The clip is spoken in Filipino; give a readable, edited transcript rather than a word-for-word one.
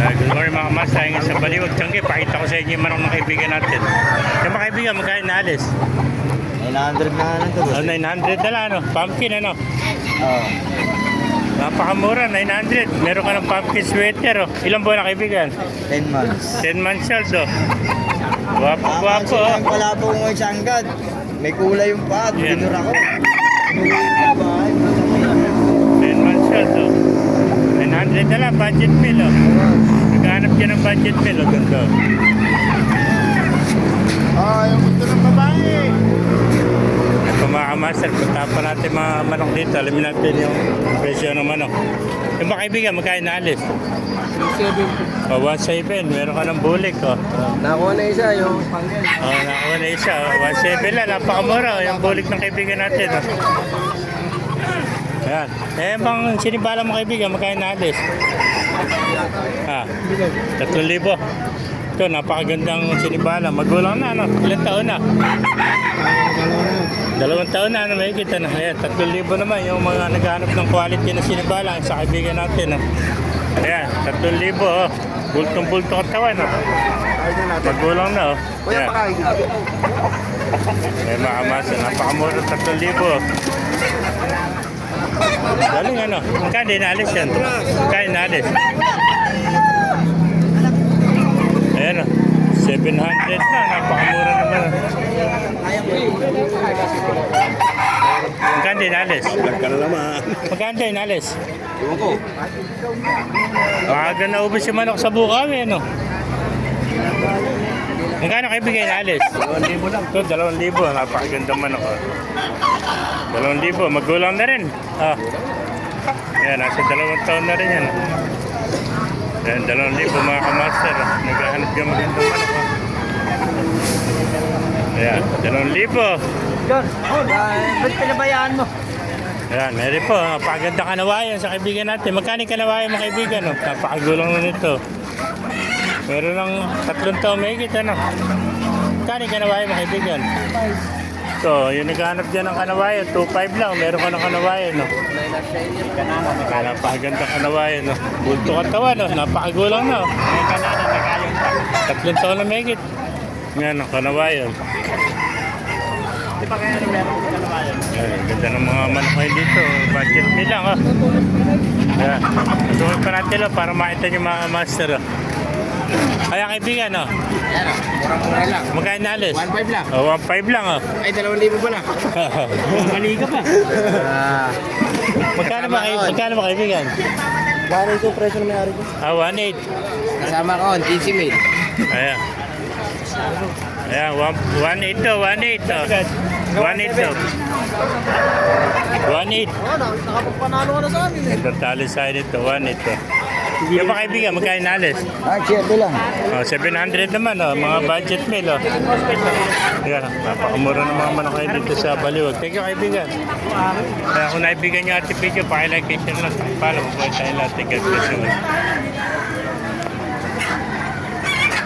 Good morning mga kamas, tayo nga sa Baliwag. Tiyangge, pakita ko sa inyo yung manok ng kaibigan natin. Yung mga kaibigan, magkain na alis? 900 na lang to. 900 na lang, ano? Pumpkin, ano? Oo. Napakamura, 900. Meron ka ng pumpkin sweater, oh. Ilang buwan na kaibigan? 10 months. 10 months old, oh. Guwapo, guwapo, oh. Ang pala po ng sanggad. May kulay yung paa. Yan. Binura ko. 10 months old, oh. 900 na lang, budget meal, oh. Naghanap dyan ng budget meal, oh. Ganda. Yung gusto ng babae. Ito mga kamaster, punta pa natin mga manok dito. Alamin natin yung presyo ng manok. Yung mga kaibigan, magkain na alis? 7. 1.7, meron ka ng bulik, oh. Nakuha na isa yung pangyan. Nakuha na isa, oh. 1.7 lang, napakamura, oh. Yung bulik ng kaibigan natin, oh. Ayan. Bang sinibala mo kaibigan, magkain na alis? 3,000. Ito, napakagandang sinibala. Magulang na, ano? Ilang taon na? 2 taon na, ano? May kita na. Ayan, 3,000 naman yung mga naghahanap ng quality na sinibala sa kaibigan natin, oh. Ayan, 3,000, oh. Bultong-bulto katawan, oh. Magulang na, oh. Ayan. Ayan, mga kamasa, napakamura, 3,000, oh. Galing, ano? Magkano inalis yan? Magkano inalis? Ayan, oh. 700 na, napakamura naman. Magkano inalis? Magkano inalis? Ewan ko. Maaga na ubos yung manok sa Bukawi, ano? Magkano kayo bigay inalis? 2,000 lang. Ito, 2,000. Napakaganda manok, oh. 2,000, magulang na rin. Ayan, nasa 2 taon na rin yan. Ayan, 2,000 mga kamaster. Naghahanap ka magandang manok, oh. Ayan, 2,000. John, ba't pinabayaan mo? Ayan, meron po. Napakaganda kanawayan sa kaibigan natin. Magkano kanawayan mga kaibigan, oh? Napakagulang na nito. Meron ng 3 taon may higit, ano? Magkano kanawayan mga kaibigan? So, yung naghahanap dyan ng kanawayan, 2,500 lang. Meron ka ng kanawayan, no? Kaya napakaganda kanawayan, no? Bulto katawan, no? Napakagulang, no? 3 taon na may higit. Yan, ang kanawayan. Di ba kaya meron ko kanawayan? Ay, ganda ng mga manok ngayon dito. Budget meal lang, oh. Ayan. Patuloy pa natin, oh, para makita nyo mga master, oh. Kaya kaibigan, oh. Yan o, murang-mura lang. Magkain na alis? 1,500 lang. 1,500 lang, oh. Ay, 2,000 pala. Mali ka pa. Magkano ba kaibigan? Bakit yung presyo na may-ari ko? 1,800. Kasama ko, TC Mate. Ayan. Ayan, 1,800 to, 1,800 to. 1,800 to. 1,800. Nakapagpanalo ka na sa amin eh. Ito tali sa ito, 1,800 to. Yung mga kaibigan, magkain na alis? 7 lang. 700 naman, oh. Mga budget meal, oh. Ayan, napakamura ng mga manok kayo dito sa Baliwag. Thank you, kaibigan. Kaya kung naibigan nyo ati video, pakilike, share lang. Paano, mabuhay tayo lahat. God bless you.